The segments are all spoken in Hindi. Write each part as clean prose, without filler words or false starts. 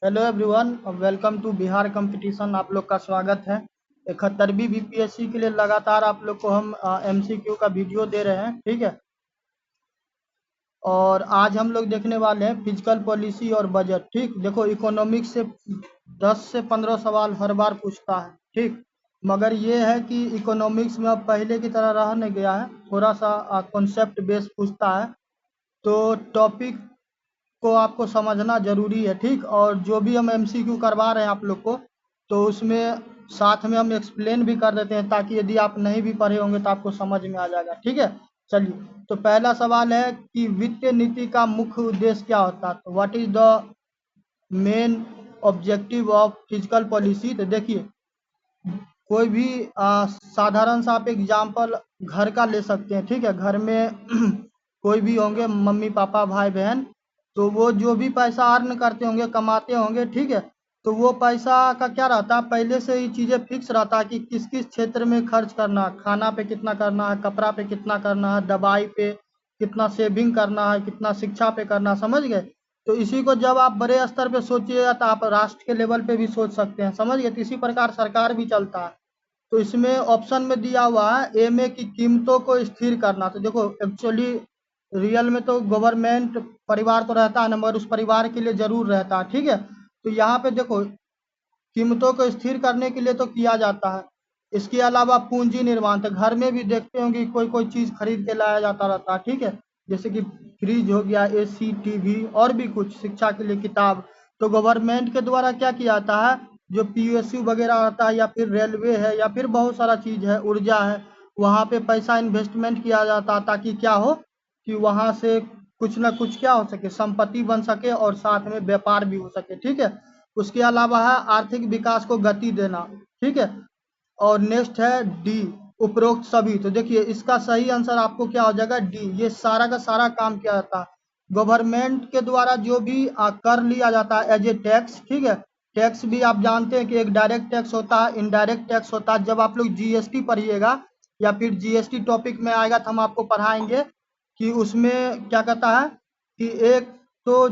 Hello everyone, welcome to Bihar competition. आप लोग का स्वागत है। 71वीं बीपीएससी के लिए लगातार आप लोग को हम एमसीक्यू का वीडियो दे रहे हैं, ठीक है। और आज हम लोग देखने वाले हैं फिजिकल पॉलिसी और बजट। ठीक, देखो इकोनॉमिक्स से 10 से 15 सवाल हर बार पूछता है, ठीक। मगर ये है कि इकोनॉमिक्स में अब पहले की तरह रह नहीं गया है, थोड़ा सा कॉन्सेप्ट बेस पूछता है। तो टॉपिक को आपको समझना ज़रूरी है, ठीक। और जो भी हम एमसीक्यू करवा रहे हैं आप लोग को, तो उसमें साथ में हम एक्सप्लेन भी कर देते हैं, ताकि यदि आप नहीं भी पढ़े होंगे तो आपको समझ में आ जाएगा, ठीक है। चलिए, तो पहला सवाल है कि वित्तीय नीति का मुख्य उद्देश्य क्या होता है। तो what is the main objective of physical policy. तो देखिए, कोई भी साधारण सा आप एग्जाम्पल घर का ले सकते हैं, ठीक है। घर में कोई भी होंगे, मम्मी पापा भाई बहन, तो वो जो भी पैसा अर्न करते होंगे, कमाते होंगे, ठीक है। तो वो पैसा का क्या रहता है, पहले से ही चीज़ें फिक्स रहता है कि किस किस क्षेत्र में खर्च करना है। खाना पे कितना करना है, कपड़ा पे कितना करना है, दवाई पे कितना सेविंग करना है, कितना शिक्षा पे करना है, समझ गए। तो इसी को जब आप बड़े स्तर पे सोचिएगा तो आप राष्ट्र के लेवल पे भी सोच सकते हैं, समझ गए। तो इसी प्रकार सरकार भी चलता है। तो इसमें ऑप्शन में दिया हुआ है ए में कि कीमतों को स्थिर करना। तो देखो, एक्चुअली रियल में तो गवर्नमेंट परिवार तो रहता है ना, मगर उस परिवार के लिए जरूर रहता है, ठीक है। तो यहाँ पे देखो, कीमतों को स्थिर करने के लिए तो किया जाता है। इसके अलावा पूंजी निर्माण, तो घर में भी देखते होंगे कोई कोई चीज़ खरीद के लाया जाता रहता है, ठीक है। जैसे कि फ्रिज हो गया, एसी, टीवी और भी कुछ, शिक्षा के लिए किताब। तो गवर्नमेंट के द्वारा क्या किया जाता है, जो पीएसयू वगैरह आता है, या फिर रेलवे है, या फिर बहुत सारा चीज़ है, ऊर्जा है, वहाँ पे पैसा इन्वेस्टमेंट किया जाता है, ताकि क्या हो कि वहाँ से कुछ ना कुछ क्या हो सके, संपत्ति बन सके और साथ में व्यापार भी हो सके, ठीक है। उसके अलावा है आर्थिक विकास को गति देना, ठीक है। और नेक्स्ट है डी, उपरोक्त सभी। तो देखिए, इसका सही आंसर आपको क्या हो जाएगा, डी। ये सारा का सारा काम किया जाता है गवर्नमेंट के द्वारा, जो भी कर लिया जाता है एज ए टैक्स, ठीक है। टैक्स भी आप जानते हैं कि एक डायरेक्ट टैक्स होता है, इनडायरेक्ट टैक्स होता है। जब आप लोग जीएसटी पढ़िएगा या फिर जीएसटी टॉपिक में आएगा तो हम आपको पढ़ाएंगे कि उसमें क्या कहता है कि एक तो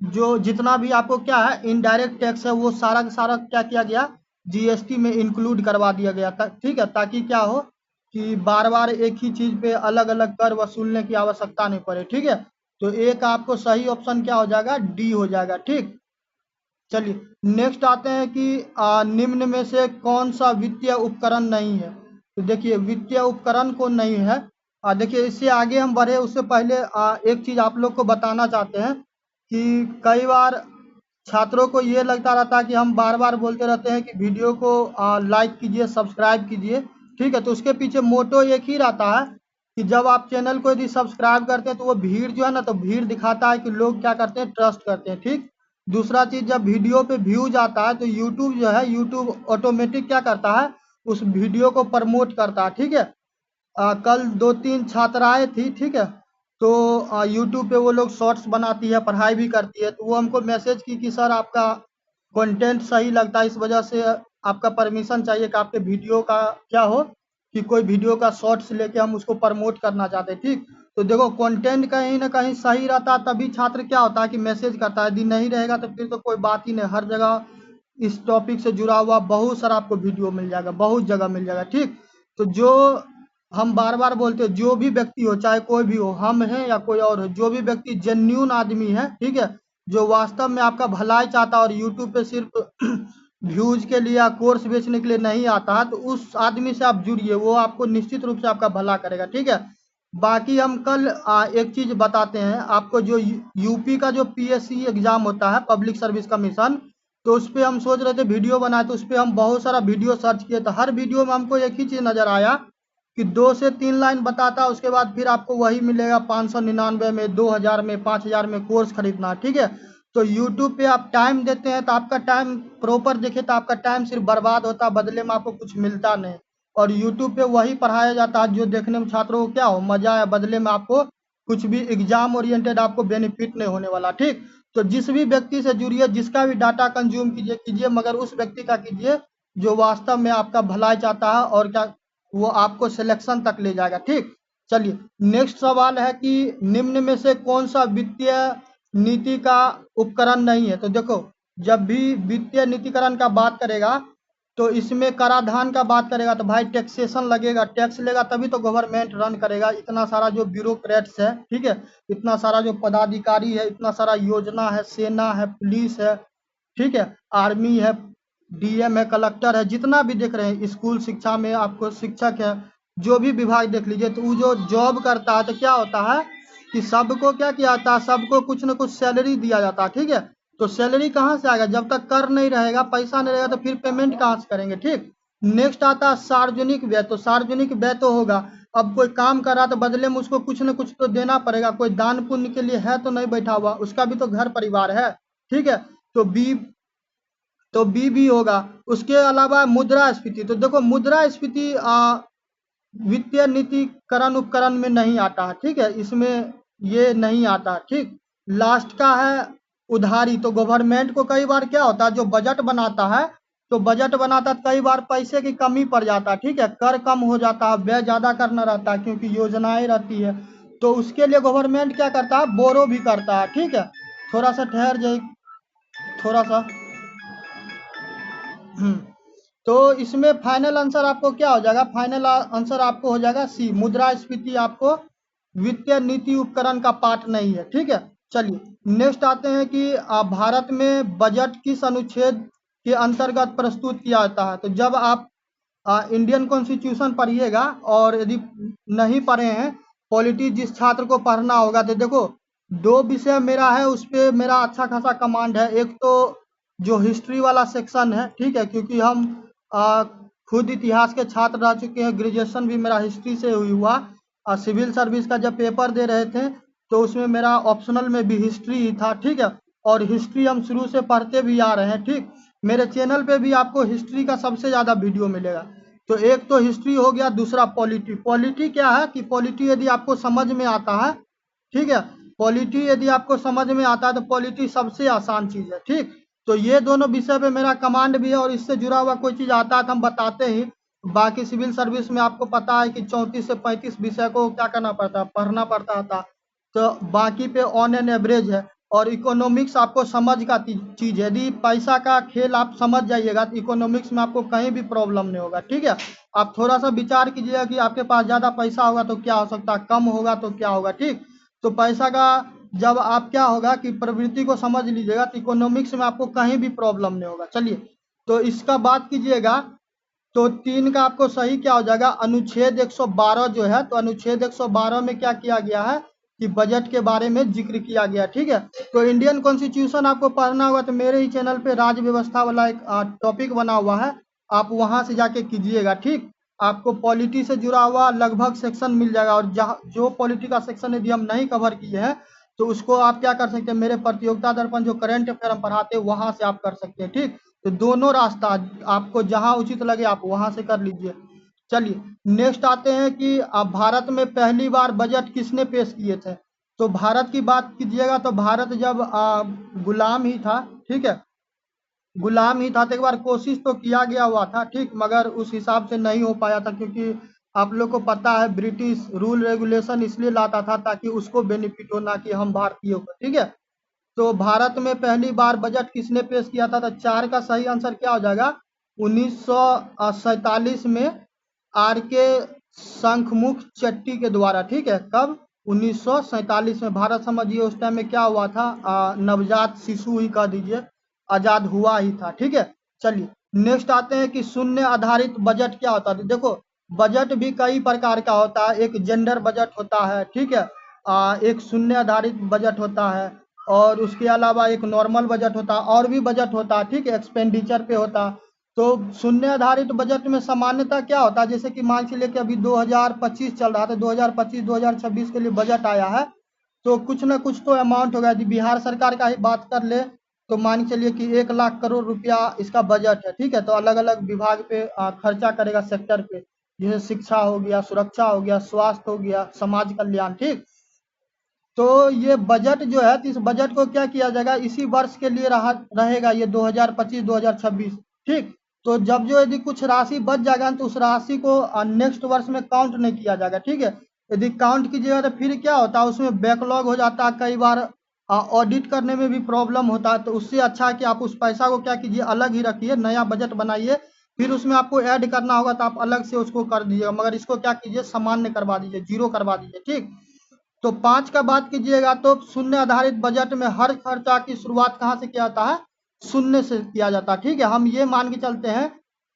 जो जितना भी आपको क्या है इनडायरेक्ट टैक्स है, वो सारा का सारा क्या किया गया, जीएसटी में इंक्लूड करवा दिया गया था, ठीक है। ताकि क्या हो कि बार बार एक ही चीज पे अलग अलग कर वसूलने की आवश्यकता नहीं पड़े, ठीक है। तो एक आपको सही ऑप्शन क्या हो जाएगा, डी हो जाएगा, ठीक। चलिए, नेक्स्ट आते हैं कि निम्न में से कौन सा वित्तीय उपकरण नहीं है। तो देखिए, वित्तीय उपकरण को नहीं है। देखिए, इससे आगे हम बढ़े उससे पहले एक चीज आप लोग को बताना चाहते हैं कि कई बार छात्रों को ये लगता रहता है कि हम बार बार बोलते रहते हैं कि वीडियो को लाइक कीजिए, सब्सक्राइब कीजिए, ठीक है। तो उसके पीछे मोटो एक ही रहता है कि जब आप चैनल को यदि सब्सक्राइब करते हैं तो वो भीड़ जो है ना, तो भीड़ दिखाता है कि लोग क्या करते हैं, ट्रस्ट करते हैं, ठीक। दूसरा चीज, जब वीडियो पे व्यूज आता है तो यूट्यूब जो है, यूट्यूब ऑटोमेटिक क्या करता है, उस वीडियो को प्रमोट करता है, ठीक है। कल 2-3 छात्राएं थी, ठीक है। तो यूट्यूब पे वो लोग शॉर्ट्स बनाती है, पढ़ाई भी करती है, तो वो हमको मैसेज की कि सर आपका कंटेंट सही लगता है, इस वजह से आपका परमिशन चाहिए कि आपके वीडियो का क्या हो कि कोई वीडियो का शॉर्ट्स लेके हम उसको प्रमोट करना चाहते हैं, ठीक। तो देखो, कंटेंट कहीं ना कहीं सही रहता है तभी छात्र क्या होता है कि मैसेज करता है, यदि नहीं रहेगा तो फिर तो कोई बात ही नहीं। हर जगह इस टॉपिक से जुड़ा हुआ बहुत सारा आपको वीडियो मिल जाएगा, बहुत जगह मिल जाएगा, ठीक। तो जो हम बार बार बोलते हैं, जो भी व्यक्ति हो, चाहे कोई भी हो, हम हैं या कोई और हो, जो भी व्यक्ति जेन्यून आदमी है, ठीक है, जो वास्तव में आपका भलाई चाहता है और यूट्यूब पे सिर्फ व्यूज के लिए या कोर्स बेचने के लिए नहीं आता है, तो उस आदमी से आप जुड़िए, वो आपको निश्चित रूप से आपका भला करेगा, ठीक है। बाकी हम कल एक चीज बताते हैं आपको, जो यूपी का जो पीएससी एग्जाम होता है, पब्लिक सर्विस कमीशन, तो उस पर हम सोच रहे थे वीडियो बनाए, तो उस पर हम बहुत सारा वीडियो सर्च किए, तो हर वीडियो में हमको एक ही चीज नजर आया कि 2 से 3 लाइन बताता है, उसके बाद फिर आपको वही मिलेगा 599 में, 2000 में, 5000 में कोर्स खरीदना, ठीक है। तो यूट्यूब पे आप टाइम देते हैं तो आपका टाइम प्रॉपर देखे तो आपका टाइम सिर्फ बर्बाद होता है, बदले में आपको कुछ मिलता नहीं। और यूट्यूब पे वही पढ़ाया जाता है जो देखने में छात्रों को क्या हो, मजा आया, बदले में आपको कुछ भी एग्जाम ओरिएंटेड आपको बेनिफिट नहीं होने वाला, ठीक। तो जिस भी व्यक्ति से जुड़िए, जिसका भी डाटा कंज्यूम कीजिए कीजिए, मगर उस व्यक्ति का कीजिए जो वास्तव में आपका भलाई चाहता है, और क्या, वो आपको सिलेक्शन तक ले जाएगा, ठीक। चलिए, नेक्स्ट सवाल है कि निम्न में से कौन सा वित्तीय नीति का उपकरण नहीं है। तो देखो, जब भी वित्तीय नीतिकरण का बात करेगा तो इसमें कराधान का बात करेगा तो भाई टैक्सेशन लगेगा, टैक्स लेगा तभी तो गवर्नमेंट रन करेगा। इतना सारा जो ब्यूरोक्रेट्स है, ठीक है, इतना सारा जो पदाधिकारी है, इतना सारा योजना है, सेना है, पुलिस है, ठीक है, आर्मी है, डीएम है, कलेक्टर है, जितना भी देख रहे हैं, स्कूल शिक्षा में आपको शिक्षक है, जो भी विभाग देख लीजिए, तो वो जो जॉब करता है तो क्या होता है कि सबको क्या किया जाता है, सबको कुछ न कुछ सैलरी दिया जाता है, ठीक है। तो सैलरी कहाँ से आएगा, जब तक कर नहीं रहेगा, पैसा नहीं रहेगा तो फिर पेमेंट कहाँ से करेंगे, ठीक। नेक्स्ट आता है सार्वजनिक व्यय। तो सार्वजनिक व्यय तो होगा, अब कोई काम कर रहा तो बदले में उसको कुछ न कुछ तो देना पड़ेगा, कोई दान पुण्य के लिए है तो नहीं बैठा हुआ, उसका भी तो घर परिवार है, ठीक है। तो बी भी होगा। उसके अलावा मुद्रास्फीति, तो देखो मुद्रास्फीति वित्तीय नीतिकरण उपकरण में नहीं आता है, ठीक है, इसमें ये नहीं आता, ठीक। लास्ट का है उधारी। तो गवर्नमेंट को कई बार क्या होता है, जो बजट बनाता है, तो बजट बनाता है कई बार पैसे की कमी पड़ जाता है, ठीक है, कर कम हो जाता है, व्यय ज्यादा करना रहता है क्योंकि योजनाएं रहती है। तो उसके लिए गवर्नमेंट क्या करता है, बोरो भी करता है, ठीक है। थोड़ा सा ठहर जाए, थोड़ा सा। हम्म। तो इसमें फाइनल आंसर आपको क्या हो जाएगा, फाइनल आंसर आपको हो जाएगा सी, मुद्रास्फीति आपको वित्तीय नीति उपकरण का पार्ट नहीं है, ठीक है। चलिए नेक्स्ट आते हैं कि भारत में बजट किस अनुच्छेद के अंतर्गत प्रस्तुत किया जाता है। तो जब आप इंडियन कॉन्स्टिट्यूशन पढ़िएगा, और यदि नहीं पढ़े हैं, पॉलिटी जिस छात्र को पढ़ना होगा, तो देखो दो विषय मेरा है, उस पर मेरा अच्छा खासा कमांड है। एक तो जो हिस्ट्री वाला सेक्शन है, ठीक है, क्योंकि हम आ, खुद इतिहास के छात्र रह चुके हैं, ग्रेजुएशन भी मेरा हिस्ट्री से हुई हुआ। सिविल सर्विस का जब पेपर दे रहे थे तो उसमें मेरा ऑप्शनल में भी हिस्ट्री ही था, ठीक है। और हिस्ट्री हम शुरू से पढ़ते भी आ रहे हैं, ठीक। मेरे चैनल पे भी आपको हिस्ट्री का सबसे ज़्यादा वीडियो मिलेगा। तो एक तो हिस्ट्री हो गया, दूसरा पॉलिटी। पॉलिटी क्या है कि पॉलिटी यदि आपको समझ में आता है, ठीक है, पॉलिटी यदि आपको समझ में आता है तो पॉलिटी सबसे आसान चीज़ है, ठीक। तो ये दोनों विषय पे मेरा कमांड भी है, और इससे जुड़ा हुआ कोई चीज़ आता है तो हम बताते ही। बाकी सिविल सर्विस में आपको पता है कि 34 से 35 विषय को क्या करना पड़ता है, पढ़ना पड़ता था। तो बाकी पे ऑन एन एवरेज है। और इकोनॉमिक्स आपको समझ का चीज़ है, यदि पैसा का खेल आप समझ जाइएगा तो इकोनॉमिक्स में आपको कहीं भी प्रॉब्लम नहीं होगा, ठीक है। आप थोड़ा सा विचार कीजिएगा कि आपके पास ज़्यादा पैसा होगा तो क्या हो सकता है, कम होगा तो क्या होगा, ठीक। तो पैसा का जब आप क्या होगा कि प्रवृत्ति को समझ लीजिएगा तो इकोनॉमिक्स में आपको कहीं भी प्रॉब्लम नहीं होगा। चलिए तो इसका बात कीजिएगा, तो 3 का आपको सही क्या हो जाएगा, अनुच्छेद 112 जो है, तो अनुच्छेद 112 में क्या किया गया है कि बजट के बारे में जिक्र किया गया, ठीक है। तो इंडियन कॉन्स्टिट्यूशन आपको पढ़ना होगा तो मेरे ही चैनल पे राज्य व्यवस्था वाला एक टॉपिक बना हुआ है, आप वहां से जाके कीजिएगा, ठीक। आपको पॉलिटी से जुड़ा हुआ लगभग सेक्शन मिल जाएगा, और जहाँ जो पॉलिटी का सेक्शन यदि हम नहीं कवर किए हैं तो उसको आप क्या कर सकते हैं, मेरे प्रतियोगिता दर्पण जो करंट अफेयर हम पढ़ाते हैं वहां से आप कर सकते हैं, ठीक। तो दोनों रास्ता आपको जहां उचित लगे आप वहां से कर लीजिए। चलिए नेक्स्ट आते हैं कि भारत में पहली बार बजट किसने पेश किए थे। तो भारत की बात कीजिएगा तो भारत जब गुलाम ही था, ठीक है, गुलाम ही था, तो एक बार कोशिश तो किया गया हुआ था, ठीक, मगर उस हिसाब से नहीं हो पाया था, क्योंकि आप लोग को पता है ब्रिटिश रूल रेगुलेशन इसलिए लाता था ताकि उसको बेनिफिट हो, ना कि हम भारतीयों को, ठीक है। तो भारत में पहली बार बजट किसने पेश किया था, तो 4 का सही आंसर क्या हो जाएगा, 1947 में आर के शंखमुख चट्टी के द्वारा, ठीक है। कब, 1947 में। भारत समझिए उस टाइम में क्या हुआ था, नवजात शिशु ही कह दीजिए, आजाद हुआ ही था, ठीक है। चलिए नेक्स्ट आते हैं कि शून्य आधारित बजट क्या होता है। देखो बजट भी कई प्रकार का होता है, एक जेंडर बजट होता है, ठीक है, एक शून्य आधारित बजट होता है, और उसके अलावा एक नॉर्मल बजट होता है, और भी बजट होता है, ठीक है, एक्सपेंडिचर पे होता है। तो शून्य आधारित बजट में सामान्यतः क्या होता है, जैसे कि मान के लिए कि अभी 2025 चल रहा था, 2025-2026 के लिए बजट आया है, तो कुछ ना कुछ तो अमाउंट होगा। यदि बिहार सरकार का ही बात कर ले तो मान के चलिए कि 1 लाख करोड़ रुपया इसका बजट है, ठीक है। तो अलग अलग विभाग पे खर्चा करेगा, सेक्टर पे, जैसे शिक्षा हो गया, सुरक्षा हो गया, स्वास्थ्य हो गया, समाज कल्याण, ठीक। तो ये बजट जो है, तो इस बजट को क्या किया जाएगा, इसी वर्ष के लिए रहेगा, ये 2025-2026, ठीक। तो जब जो यदि कुछ राशि बच जाएगा तो उस राशि को नेक्स्ट वर्ष में काउंट नहीं किया जाएगा, ठीक है। यदि काउंट कीजिएगा तो फिर क्या होता है, उसमें बैकलॉग हो जाता है, कई बार ऑडिट करने में भी प्रॉब्लम होता है। तो उससे अच्छा है कि आप उस पैसा को क्या कीजिए, अलग ही रखिए, नया बजट बनाइए, फिर उसमें आपको ऐड करना होगा तो आप अलग से उसको कर दीजिएगा, मगर इसको क्या कीजिए, सामान्य करवा दीजिए, जीरो करवा दीजिए। ठीक, तो 5 का बात कीजिएगा तो शून्य आधारित बजट में हर खर्चा की शुरुआत कहाँ से किया जाता है, शून्य से किया जाता है। ठीक है, हम ये मान के चलते हैं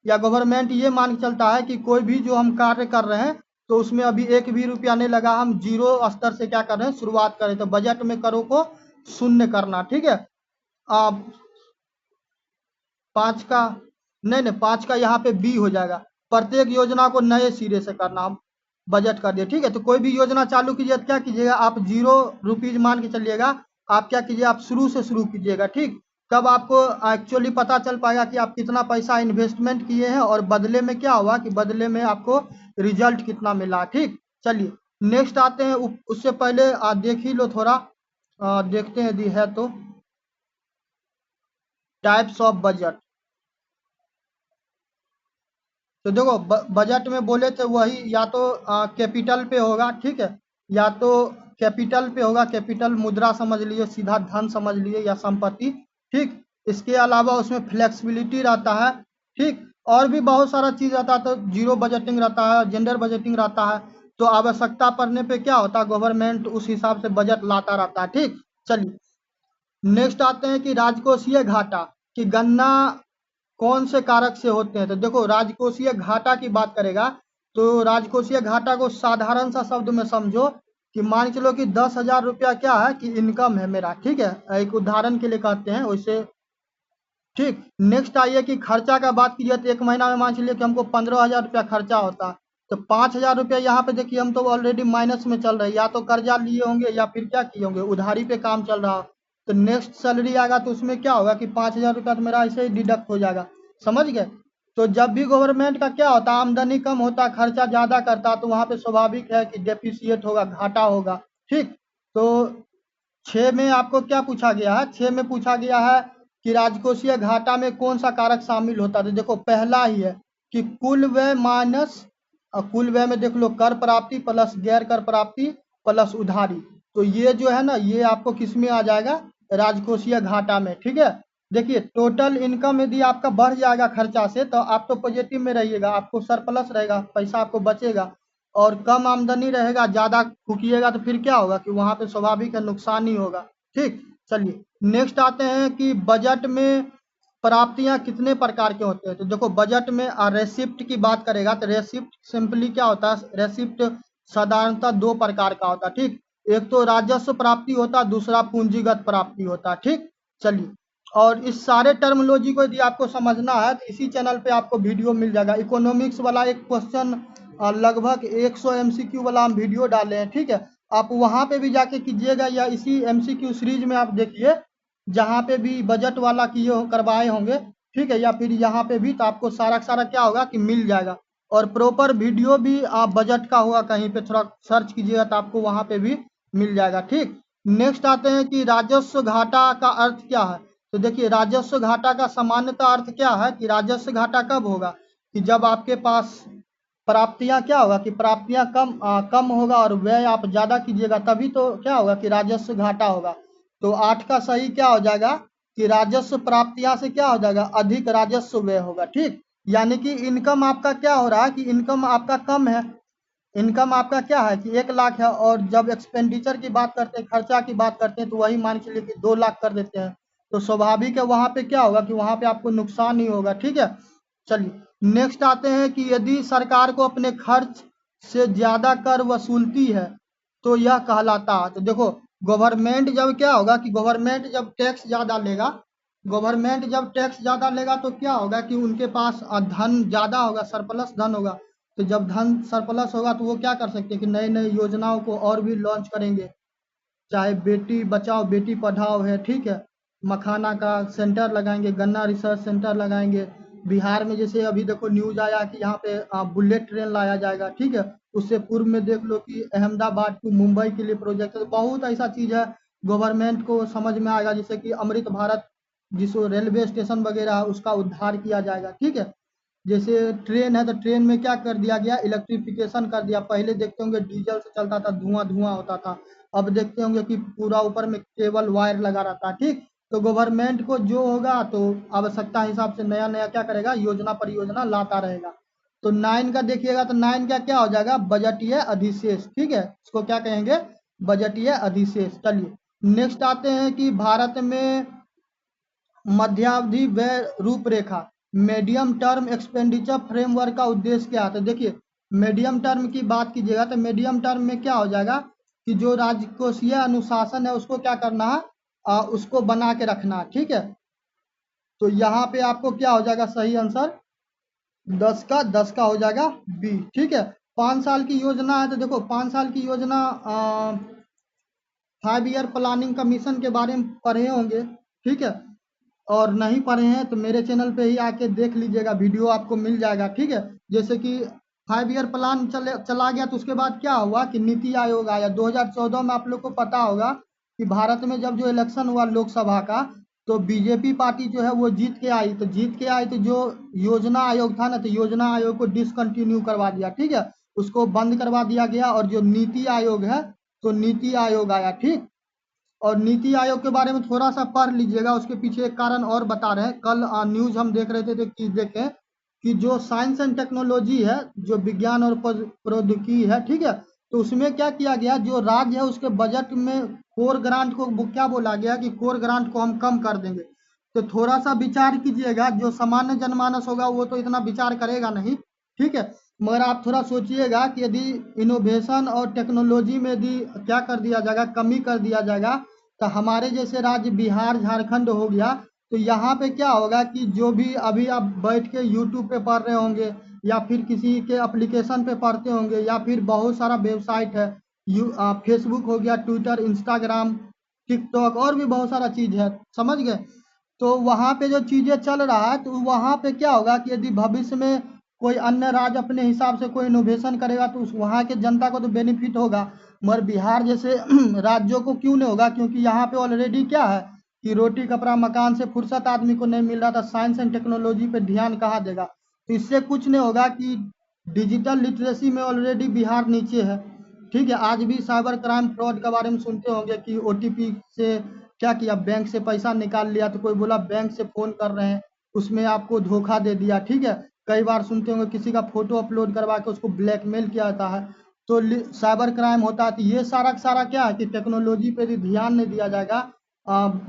या गवर्नमेंट ये मान के चलता है कि कोई भी जो हम कार्य कर रहे हैं तो उसमें अभी एक भी रुपया नहीं लगा, हम जीरो स्तर से क्या कर रहे हैं, शुरुआत करें। तो बजट में करों को शून्य करना। ठीक है, आप 5 का नहीं 5 का यहाँ पे बी हो जाएगा, प्रत्येक योजना को नए सिरे से करना, हम बजट कर दिए। ठीक है, तो कोई भी योजना चालू कीजिए तो क्या कीजिएगा, आप ₹0 मान के चलिएगा, आप क्या कीजिए, आप शुरू से शुरू कीजिएगा। ठीक, तब आपको एक्चुअली पता चल पाएगा कि आप कितना पैसा इन्वेस्टमेंट किए हैं और बदले में क्या हुआ, कि बदले में आपको रिजल्ट कितना मिला। ठीक, चलिए नेक्स्ट आते हैं। उससे पहले देख ही लो थोड़ा, देखते हैं यदि है तो, टाइप्स ऑफ बजट। तो देखो बजट में बोले तो वही या तो कैपिटल पे होगा। ठीक है, या तो कैपिटल पे होगा, कैपिटल मुद्रा समझ लिए, सीधा धन समझ लिए, या संपत्ति। ठीक, इसके अलावा उसमें फ्लेक्सिबिलिटी रहता है। ठीक, और भी बहुत सारा चीज रहता है, तो जीरो बजटिंग रहता है, जेंडर बजटिंग रहता है। तो आवश्यकता पड़ने पे क्या होता है, गवर्नमेंट उस हिसाब से बजट लाता रहता है। ठीक, चलिए नेक्स्ट आते हैं कि राजकोषीय घाटा की गणना कौन से कारक से होते हैं। तो देखो राजकोषीय घाटा की बात करेगा तो राजकोषीय घाटा को साधारण सा शब्द में समझो कि मान चलो कि 10,000 रुपया क्या है, कि इनकम है मेरा। ठीक है, एक उदाहरण के लिए कहते हैं वैसे। ठीक, नेक्स्ट आइए कि खर्चा का बात कीजिए तो एक महीना में मान चलिए कि हमको 15,000 रुपया खर्चा होता है, तो 5,000 रुपया यहाँ पे देखिए हम तो ऑलरेडी माइनस में चल रहे हैं, या तो कर्जा लिए होंगे या फिर क्या किए होंगे, उधारी पे काम चल रहा हो। तो नेक्स्ट सैलरी आएगा तो उसमें क्या होगा कि 5,000 रुपया तो मेरा ऐसे ही डिडक्ट हो जाएगा। समझ गए। तो जब भी गवर्नमेंट का क्या होता है, आमदनी कम होता, खर्चा ज्यादा करता, तो वहां पे स्वाभाविक है कि डेफिसिएट होगा, घाटा होगा। ठीक, तो 6 में आपको क्या पूछा गया है, 6 में पूछा गया है कि राजकोषीय घाटा में कौन सा कारक शामिल होता है। तो देखो पहला ही है कि कुल व्यय माइनस, कुल व्यय में देख लो कर प्राप्ति प्लस गैर कर प्राप्ति प्लस उधारी। तो ये जो है ना, ये आपको किस में आ जाएगा, राजकोषीय घाटा में। ठीक है, देखिए टोटल इनकम यदि आपका बढ़ जाएगा खर्चा से तो आप तो पॉजिटिव में रहिएगा, आपको सरप्लस रहेगा, पैसा आपको बचेगा। और कम आमदनी रहेगा, ज्यादा फूकिएगा तो फिर क्या होगा कि वहां पे स्वाभाविक है नुकसान ही होगा। ठीक, चलिए नेक्स्ट आते हैं कि बजट में प्राप्तियां कितने प्रकार के होते हैं। तो देखो बजट में रेसिप्ट की बात करेगा तो रेसिप्ट सिंपली क्या होता है, रेसिप्ट साधारणतः 2 प्रकार का होता है। ठीक, एक तो राजस्व प्राप्ति होता है, दूसरा पूंजीगत प्राप्ति होता है। ठीक, चलिए और इस सारे टर्मिनोलॉजी को यदि आपको समझना है तो इसी चैनल पे आपको वीडियो मिल जाएगा। इकोनॉमिक्स वाला एक क्वेश्चन लगभग 100 एमसीक्यू वाला हम वीडियो डाले हैं। ठीक है, आप वहां पे भी जाके कीजिएगा, या इसी एमसीक्यू सीरीज में आप देखिए जहाँ पे भी बजट वाला किए हो करवाए होंगे। ठीक है, या फिर यहाँ पे भी, तो आपको सारा सारा क्या होगा कि मिल जाएगा। और प्रॉपर वीडियो भी आप बजट का होगा, कहीं पे थोड़ा सर्च कीजिएगा तो आपको वहां पे भी मिल जाएगा। ठीक, नेक्स्ट आते हैं कि राजस्व घाटा का अर्थ क्या है। तो देखिए राजस्व घाटा का सामान्यतः अर्थ क्या है, कि राजस्व घाटा कब होगा, कि जब आपके पास प्राप्तियां क्या होगा, कि प्राप्तियां कम होगा और व्यय आप ज्यादा कीजिएगा, तभी तो क्या होगा कि राजस्व घाटा होगा। तो 8 का सही क्या हो जाएगा, कि राजस्व प्राप्तियां से क्या हो जाएगा, अधिक राजस्व व्यय होगा। ठीक, यानी कि इनकम आपका क्या हो रहा है, कि इनकम आपका कम है, इनकम आपका क्या है कि 1 लाख है, और जब एक्सपेंडिचर की बात करते हैं, खर्चा की बात करते हैं, तो वही मान के चलिए कि 2 लाख कर देते हैं। तो स्वाभाविक है वहां पे क्या होगा, कि वहां पे आपको नुकसान ही होगा। ठीक है, चलिए नेक्स्ट आते हैं कि यदि सरकार को अपने खर्च से ज्यादा कर वसूलती है तो यह कहलाता है। तो देखो गवर्नमेंट जब क्या होगा, कि गवर्नमेंट जब टैक्स ज्यादा लेगा, गवर्नमेंट जब टैक्स ज्यादा लेगा तो क्या होगा कि उनके पास धन ज्यादा होगा, सरप्लस धन होगा। तो जब धन सरप्लस होगा तो वो क्या कर सकते हैं कि नई नई योजनाओं को और भी लॉन्च करेंगे, चाहे बेटी बचाओ बेटी पढ़ाओ है। ठीक है, मखाना का सेंटर लगाएंगे, गन्ना रिसर्च सेंटर लगाएंगे। बिहार में जैसे अभी देखो न्यूज आया कि यहाँ पे बुलेट ट्रेन लाया जाएगा। ठीक है, उससे पूर्व में देख लो कि अहमदाबाद टू मुंबई के लिए प्रोजेक्ट है। तो बहुत ऐसा चीज है गवर्नमेंट को समझ में आएगा, जैसे कि अमृत भारत जिस रेलवे स्टेशन वगैरह है उसका उद्धार किया जाएगा। ठीक है, जैसे ट्रेन है तो ट्रेन में क्या कर दिया गया, इलेक्ट्रिफिकेशन कर दिया। पहले देखते होंगे डीजल से चलता था, धुआं धुआं होता था। अब देखते होंगे कि पूरा ऊपर में केबल वायर लगा रहता है, ठीक। तो गवर्नमेंट को जो होगा तो आवश्यकता हिसाब से नया नया क्या करेगा, योजना परियोजना लाता रहेगा। तो 9 का देखिएगा तो 9 का क्या हो जाएगा, बजटीय अधिशेष, ठीक है, इसको क्या कहेंगे, बजटीय अधिशेष। चलिए नेक्स्ट आते हैं कि भारत में मध्यावधि व्यय रूपरेखा, मीडियम टर्म एक्सपेंडिचर फ्रेमवर्क का उद्देश्य क्या है। तो देखिए मीडियम टर्म की बात कीजिएगा तो मीडियम टर्म में क्या हो जाएगा कि जो राजकोषीय अनुशासन है उसको क्या करना है, उसको बना के रखना है, ठीक है। तो यहाँ पे आपको क्या हो जाएगा सही आंसर, 10 का हो जाएगा बी, ठीक है। 5 साल की योजना है तो देखो 5 साल की योजना 5 ईयर प्लानिंग कमीशन के बारे में पढ़े होंगे, ठीक है। और नहीं पढ़े हैं तो मेरे चैनल पे ही आके देख लीजिएगा, वीडियो आपको मिल जाएगा, ठीक है। जैसे कि 5 ईयर प्लान चला गया तो उसके बाद क्या हुआ कि नीति आयोग आया 2014 में। आप लोग को पता होगा कि भारत में जब जो इलेक्शन हुआ लोकसभा का, तो बीजेपी पार्टी जो है वो जीत के आई। तो जीत के आई तो जो योजना आयोग था ना, तो योजना आयोग को डिसकंटिन्यू करवा दिया, ठीक है, उसको बंद करवा दिया गया। और जो नीति आयोग है तो नीति आयोग आया, ठीक। और नीति आयोग के बारे में थोड़ा सा पढ़ लीजिएगा, उसके पीछे एक कारण और बता रहे हैं। कल न्यूज हम देख रहे थे तो कि देखें कि जो साइंस एंड टेक्नोलॉजी है, जो विज्ञान और प्रौद्योगिकी है, ठीक है, तो उसमें क्या किया गया, जो राज्य है उसके बजट में कोर ग्रांट को क्या बोला गया कि कोर ग्रांट को हम कम कर देंगे। तो थोड़ा सा विचार कीजिएगा, जो सामान्य जनमानस होगा वो तो इतना विचार करेगा नहीं, ठीक है। मगर आप थोड़ा सोचिएगा कि यदि इनोवेशन और टेक्नोलॉजी में यदि क्या कर दिया जाएगा, कमी कर दिया जाएगा, तो हमारे जैसे राज्य बिहार झारखंड हो गया, तो यहाँ पे क्या होगा कि जो भी अभी आप बैठ के यूट्यूब पे पढ़ रहे होंगे या फिर किसी के एप्लीकेशन पे पढ़ते होंगे या फिर बहुत सारा वेबसाइट है, फेसबुक हो गया, ट्विटर, इंस्टाग्राम, टिकटॉक और भी बहुत सारा चीज़ है, समझ गए। तो वहाँ पे जो चीज़ें चल रहा है तो वहाँ पे क्या होगा कि यदि भविष्य में कोई अन्य राज्य अपने हिसाब से कोई इनोवेशन करेगा तो उस वहाँ के जनता को तो बेनिफिट होगा। मगर बिहार जैसे राज्यों को क्यों नहीं होगा, क्योंकि यहाँ पे ऑलरेडी क्या है कि रोटी कपड़ा मकान से फुर्सत आदमी को नहीं मिल रहा था, साइंस एंड टेक्नोलॉजी पे ध्यान कहाँ देगा। तो इससे कुछ नहीं होगा कि डिजिटल लिटरेसी में ऑलरेडी बिहार नीचे है, ठीक है। आज भी साइबर क्राइम फ्रॉड के बारे में सुनते होंगे कि ओटीपी से क्या किया, बैंक से पैसा निकाल लिया, तो कोई बोला बैंक से फ़ोन कर रहे हैं, उसमें आपको धोखा दे दिया, ठीक है। कई बार सुनते होंगे किसी का फ़ोटो अपलोड करवा के उसको ब्लैकमेल किया जाता है, तो साइबर क्राइम होता है। तो ये सारा का सारा क्या है कि टेक्नोलॉजी पे भी ध्यान नहीं दिया जाएगा,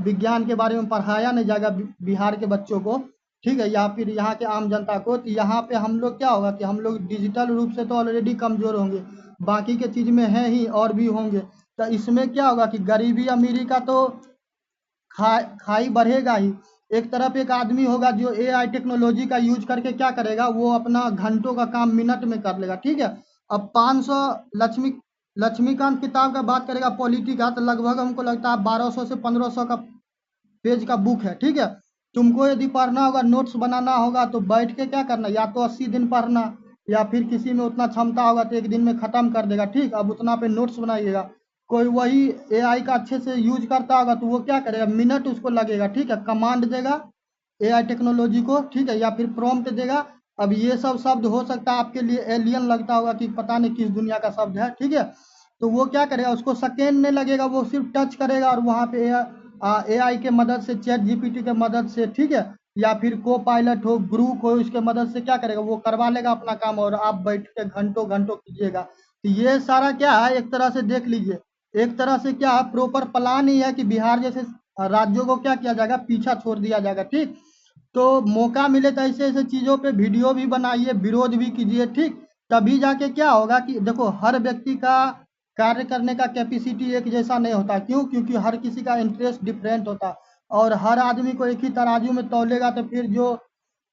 विज्ञान के बारे में पढ़ाया नहीं जाएगा बिहार के बच्चों को, ठीक है, या फिर यहाँ के आम जनता को। तो यहाँ पे हम लोग क्या होगा कि हम लोग डिजिटल रूप से तो ऑलरेडी कमज़ोर होंगे, बाकी के चीज़ में है ही और भी होंगे। तो इसमें क्या होगा कि गरीबी अमीरी का तो खाई बढ़ेगा ही। एक तरफ एक आदमी होगा जो एआई टेक्नोलॉजी का यूज करके क्या करेगा, वो अपना घंटों का काम मिनट में कर लेगा, ठीक है। अब 500 लक्ष्मीकांत किताब का बात करेगा पॉलिटी का, तो लगभग हमको लगता है 1200 से 1500 का पेज का बुक है, ठीक है। तुमको यदि पढ़ना होगा, नोट्स बनाना होगा, तो बैठ के क्या करना, या तो 80 दिन पढ़ना, या फिर किसी में उतना क्षमता होगा तो एक दिन में ख़त्म कर देगा, ठीक। अब उतना पे नोट्स बनाइएगा। कोई वही एआई का अच्छे से यूज करता होगा तो वो क्या करेगा, मिनट उसको लगेगा, ठीक है, कमांड देगा एआई टेक्नोलॉजी को, ठीक है, या फिर प्रॉम्प्ट देगा। अब ये सब शब्द हो सकता है आपके लिए एलियन लगता होगा कि पता नहीं किस दुनिया का शब्द है, ठीक है। तो वो क्या करेगा, उसको सेकेंड नहीं लगेगा, वो सिर्फ टच करेगा और वहाँ पे एआई के मदद से, चैट जीपीटी के मदद से, ठीक है, या फिर को पायलट हो, ग्रुप हो, इसके मदद से क्या करेगा, वो करवा लेगा अपना काम और आप बैठ के घंटों घंटों कीजिएगा। तो ये सारा क्या है, एक तरह से देख लीजिए, एक तरह से क्या प्रॉपर प्लान ही है कि बिहार जैसे राज्यों को क्या किया जाएगा, पीछा छोड़ दिया जाएगा, ठीक। तो मौका मिले तो ऐसे ऐसे चीज़ों पे वीडियो भी बनाइए, विरोध भी कीजिए, ठीक। तभी जाके क्या होगा कि देखो हर व्यक्ति का कार्य करने का कैपेसिटी एक जैसा नहीं होता, क्यों, क्योंकि हर किसी का इंटरेस्ट डिफरेंट होता, और हर आदमी को एक ही तराजू में तौलेगा तो फिर जो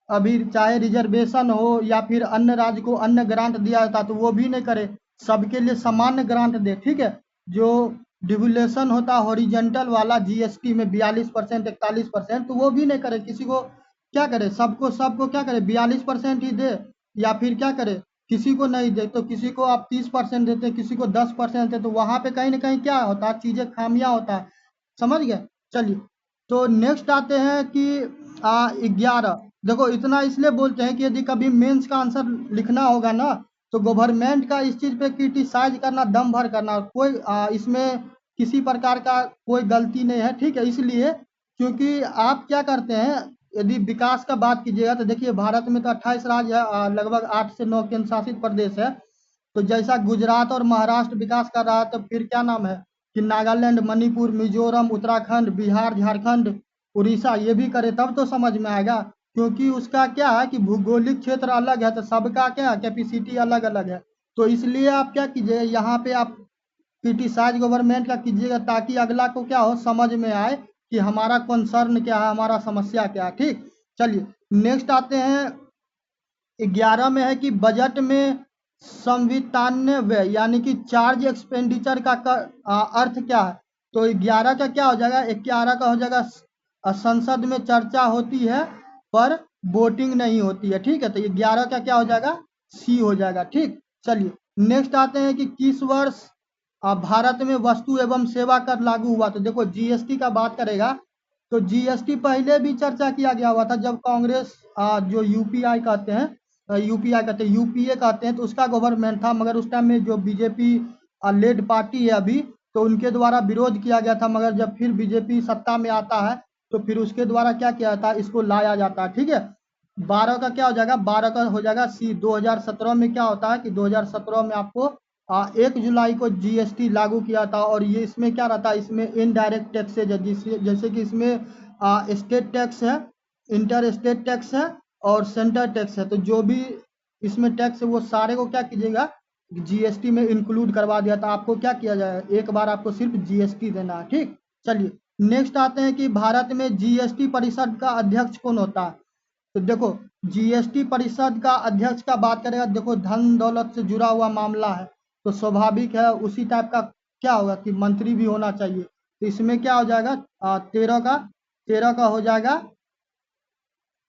अभी चाहे रिजर्वेशन हो या फिर अन्य राज्य को अन्य ग्रांट दिया जाता तो वो भी नहीं करे, सबके लिए सामान्य ग्रांट दे, ठीक है। जो डिवोल्यूशन होता हॉरिजेंटल वाला जीएसटी में 42% 41%, तो वो भी नहीं करे, किसी को क्या करे, सबको सबको क्या करे 42% ही दे, या फिर क्या करे किसी को नहीं दे। तो किसी को आप 30% देते, किसी को 10% देते, तो वहाँ पे कहीं ना कहीं क्या होता है, चीज़ें खामियां होता है, समझ गए। चलिए तो नेक्स्ट आते हैं कि 11 देखो इतना इसलिए बोलते हैं कि यदि कभी मेंस का आंसर लिखना होगा ना, तो गवर्नमेंट का इस चीज़ पे क्रिटिसाइज करना, दम भर करना, कोई इसमें किसी प्रकार का कोई गलती नहीं है, ठीक है। इसलिए क्योंकि आप क्या करते हैं, यदि विकास का बात कीजिएगा तो देखिए भारत में तो 28 राज्य है, लगभग 8 से 9 केंद्र शासित प्रदेश है। तो जैसा गुजरात और महाराष्ट्र विकास कर रहा है, तो फिर क्या नाम है कि नागालैंड, मणिपुर, मिजोरम, उत्तराखंड, बिहार, झारखंड, उड़ीसा ये भी करे तब तो समझ में आएगा। क्योंकि उसका क्या है कि भौगोलिक क्षेत्र अलग है, तो सबका क्या कैपेसिटी अलग अलग है। तो इसलिए आप क्या कीजिए, यहाँ पे आप क्रिटिसाइज गवर्नमेंट का कीजिएगा, ताकि अगला को क्या हो, समझ में आए कि हमारा कंसर्न क्या है, हमारा समस्या क्या है, ठीक। चलिए नेक्स्ट आते हैं, 11 में है कि बजट में संविधान्य व्यय यानी कि चार्ज एक्सपेंडिचर का अर्थ क्या है। तो 11 का क्या हो जाएगा, 11 का हो जाएगा संसद में चर्चा होती है पर वोटिंग नहीं होती है, ठीक है। तो 11 का क्या हो जाएगा, सी हो जाएगा, ठीक। चलिए नेक्स्ट आते हैं कि किस वर्ष भारत में वस्तु एवं सेवा कर लागू हुआ। तो देखो जीएसटी का बात करेगा, तो जीएसटी पहले भी चर्चा किया गया हुआ था, जब कांग्रेस जो यूपीए कहते हैं, तो उसका गवर्नमेंट था। मगर उस टाइम में जो बीजेपी लेड पार्टी है अभी, तो उनके द्वारा विरोध किया गया था। मगर जब फिर बीजेपी सत्ता में आता है, तो फिर उसके द्वारा क्या किया जाता है, इसको लाया जाता है, ठीक है। 12 का क्या हो जाएगा, 12 का हो जाएगा सी। 2017 में क्या होता है कि 2017 में आपको 1 जुलाई को जीएसटी लागू किया था। और ये इसमें क्या रहता है, इसमें इनडायरेक्ट टैक्सेज है, जैसे कि इसमें स्टेट टैक्स है, इंटर स्टेट टैक्स है और सेंटर टैक्स है। तो जो भी इसमें टैक्स है वो सारे को क्या कीजिएगा, जीएसटी में इंक्लूड करवा दिया था। आपको क्या किया जाए, एक बार आपको सिर्फ जीएसटी देना है, ठीक। चलिए नेक्स्ट आते हैं कि भारत में जीएसटी परिषद का अध्यक्ष कौन होता है। तो देखो जीएसटी परिषद का अध्यक्ष का बात करेगा, देखो धन दौलत से जुड़ा हुआ मामला है, तो स्वाभाविक है उसी टाइप का क्या होगा कि मंत्री भी होना चाहिए। तो इसमें क्या हो जाएगा, 13 का हो जाएगा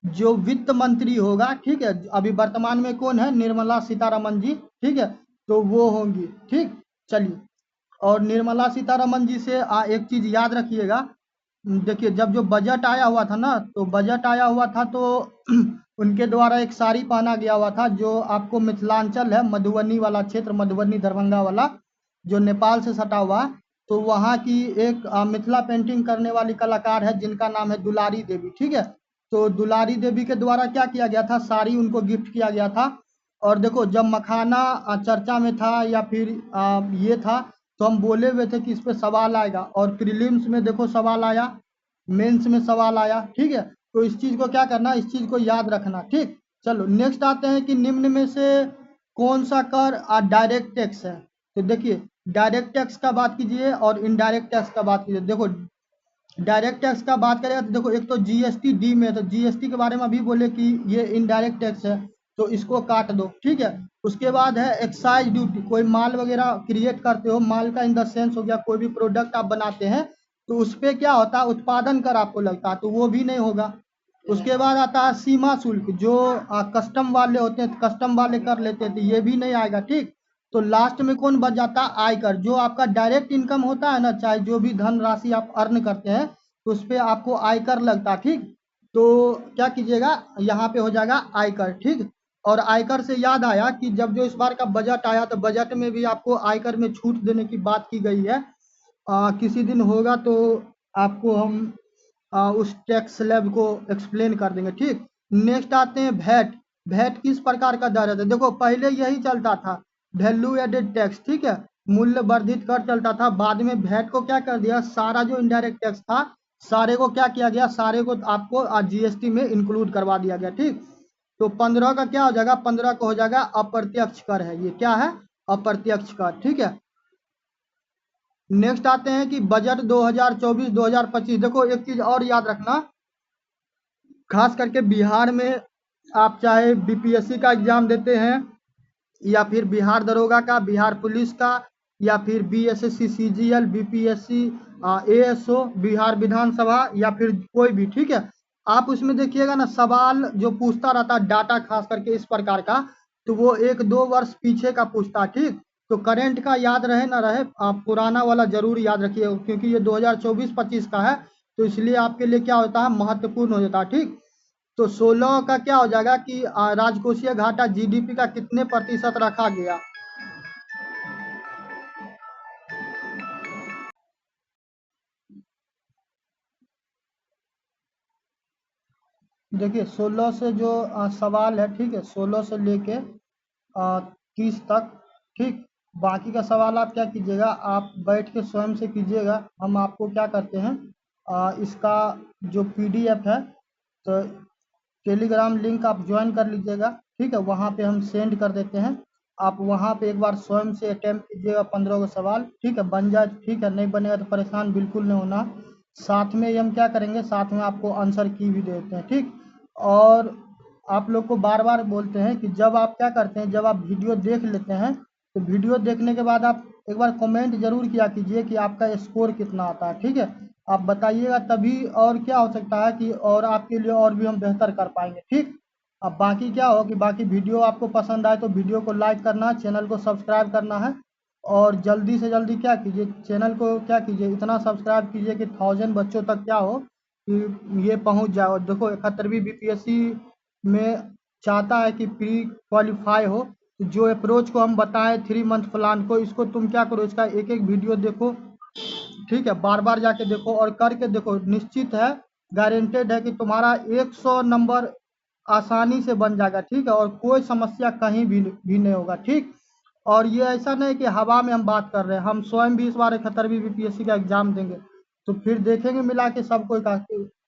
जो वित्त मंत्री होगा, ठीक है। अभी वर्तमान में कौन है, निर्मला सीतारमन जी, ठीक है। तो वो होंगी, ठीक। चलिए और निर्मला सीतारमन जी से एक चीज याद रखिएगा। देखिए जब जो बजट आया हुआ था ना, तो बजट आया हुआ था तो उनके द्वारा एक साड़ी पहना गया हुआ था, जो आपको मिथिलांचल है, मधुबनी वाला क्षेत्र, मधुबनी दरभंगा वाला जो नेपाल से सटा हुआ, तो वहाँ की एक मिथिला पेंटिंग करने वाली कलाकार है जिनका नाम है दुलारी देवी, ठीक है। तो दुलारी देवी के द्वारा क्या किया गया था, साड़ी उनको गिफ्ट किया गया था। और देखो जब मखाना चर्चा में था या फिर ये था, तो हम बोले हुए थे कि इस पे सवाल आएगा, और प्रीलिम्स में देखो सवाल आया, मेंस में सवाल आया, ठीक है। तो इस चीज को क्या करना, इस चीज को याद रखना, ठीक। चलो नेक्स्ट आते हैं कि निम्न में से कौन सा कर डायरेक्ट टैक्स है। तो देखिए डायरेक्ट टैक्स का बात कीजिए और इनडायरेक्ट टैक्स का बात कीजिए। देखो डायरेक्ट टैक्स का बात करेगा तो देखो एक तो जीएसटी डी में है, तो जीएसटी के बारे में अभी बोले कि ये इनडायरेक्ट टैक्स है, तो इसको काट दो, ठीक है। उसके बाद है एक्साइज ड्यूटी, कोई माल वगैरह क्रिएट करते हो, माल का इन द सेंस हो गया कोई भी प्रोडक्ट आप बनाते हैं, तो उस पर क्या होता है, उत्पादन कर आपको लगता है, तो वो भी नहीं होगा। उसके बाद आता है सीमा शुल्क, जो कस्टम वाले होते हैं, कस्टम वाले कर लेते हैं, तो ये भी नहीं आएगा, ठीक। तो लास्ट में कौन बच जाता है, आयकर, जो आपका डायरेक्ट इनकम होता है ना, चाहे जो भी धन राशि आप अर्न करते हैं, तो उस पर आपको आयकर लगता है, ठीक। तो क्या कीजिएगा, यहाँ पे हो जाएगा आयकर, ठीक। और आयकर से याद आया कि जब जो इस बार का बजट आया, तो बजट में भी आपको आयकर में छूट देने की बात की गई है। किसी दिन होगा तो आपको हम उस टैक्स स्लैब को एक्सप्लेन कर देंगे, ठीक। नेक्स्ट आते हैं भैट। भैट किस प्रकार का दर है, तो देखो पहले यही चलता था, वैल्यू एडेड टैक्स, ठीक है, मूल्य वर्धित कर चलता था। बाद में भैट को क्या कर दिया, सारा जो इनडायरेक्ट टैक्स था सारे को क्या किया गया, सारे को आपको जीएसटी में इंक्लूड करवा दिया गया, ठीक। तो 15 का क्या हो जाएगा, 15 का हो जाएगा अप्रत्यक्ष कर है, ये क्या है, अप्रत्यक्ष कर, ठीक है। नेक्स्ट आते हैं कि बजट 2024-2025। देखो एक चीज और याद रखना, खास करके बिहार में आप चाहे बीपीएससी का एग्जाम देते हैं, या फिर बिहार दरोगा का, बिहार पुलिस का, या फिर BSSC, CGL, BPSC, ASO, Bihar Vidhansabha, या फिर कोई भी, ठीक है। आप उसमें देखिएगा ना, सवाल जो पूछता रहता है डाटा खास करके इस प्रकार का, तो वो 1-2 वर्ष पीछे का पूछता है, ठीक। तो करंट का याद रहे ना रहे, आप पुराना वाला जरूर याद रखिए, क्योंकि ये 2024-25 का है, तो इसलिए आपके लिए क्या होता है, महत्वपूर्ण हो जाता है, ठीक। तो 16 का क्या हो जाएगा कि राजकोषीय घाटा जीडीपी का कितने प्रतिशत रखा गया। देखिए 16 से जो सवाल है, ठीक है, 16 से लेके 30 तक, ठीक। बाकी का सवाल आप क्या कीजिएगा, आप बैठ के स्वयं से कीजिएगा। हम आपको क्या करते हैं, इसका जो पीडीएफ है, तो टेलीग्राम लिंक आप ज्वाइन कर लीजिएगा, ठीक है। वहाँ पे हम सेंड कर देते हैं। आप वहाँ पे एक बार स्वयं से अटेम्प्ट कीजिएगा 15 को सवाल, ठीक है। बन जाए ठीक है, नहीं बनेगा तो परेशान बिल्कुल नहीं होना। साथ में हम क्या करेंगे, साथ में आपको आंसर की भी देते हैं, ठीक। और आप लोग को बार बार बोलते हैं कि जब आप क्या करते हैं, जब आप वीडियो देख लेते हैं तो वीडियो देखने के बाद आप एक बार कमेंट जरूर किया कीजिए कि आपका स्कोर कितना आता है, ठीक है। आप बताइएगा तभी और क्या हो सकता है कि और आपके लिए और भी हम बेहतर कर पाएंगे, ठीक। अब बाकी क्या हो कि बाकी वीडियो आपको पसंद आए तो वीडियो को लाइक करना, चैनल को सब्सक्राइब करना है। और जल्दी से जल्दी क्या कीजिए, चैनल को क्या कीजिए, इतना सब्सक्राइब कीजिए कि 1000 बच्चों तक क्या हो कि ये पहुंच जाए। और देखो 71वीं बीपीएससी में चाहता है कि प्री क्वालिफाई हो, तो जो अप्रोच को हम बताएं 3 मंथ प्लान को, इसको तुम क्या करो, इसका एक एक वीडियो देखो, ठीक है। बार बार जाके देखो और करके देखो, निश्चित है, गारंटेड है कि तुम्हारा 100 नंबर आसानी से बन जाएगा, ठीक है। और कोई समस्या कहीं भी नहीं होगा, ठीक। और ये ऐसा नहीं कि हवा में हम बात कर रहे हैं, हम स्वयं भी इस बार 71वीं बीपीएससी का एग्जाम देंगे, तो फिर देखेंगे मिला के सब कोई का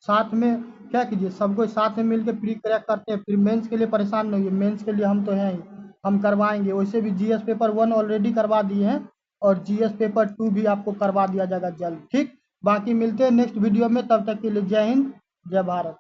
साथ में क्या कीजिए, सब कोई साथ में मिलकर प्री क्रैक करते हैं, फिर मेंस के लिए परेशान नहीं होइए, मेंस के लिए हम तो हैं ही, हम करवाएंगे। वैसे भी जीएस पेपर 1 ऑलरेडी करवा दिए हैं और जीएस पेपर 2 भी आपको करवा दिया जाएगा जल्द, ठीक। बाकी मिलते हैं नेक्स्ट वीडियो में, तब तक के लिए जय हिंद, जय भारत।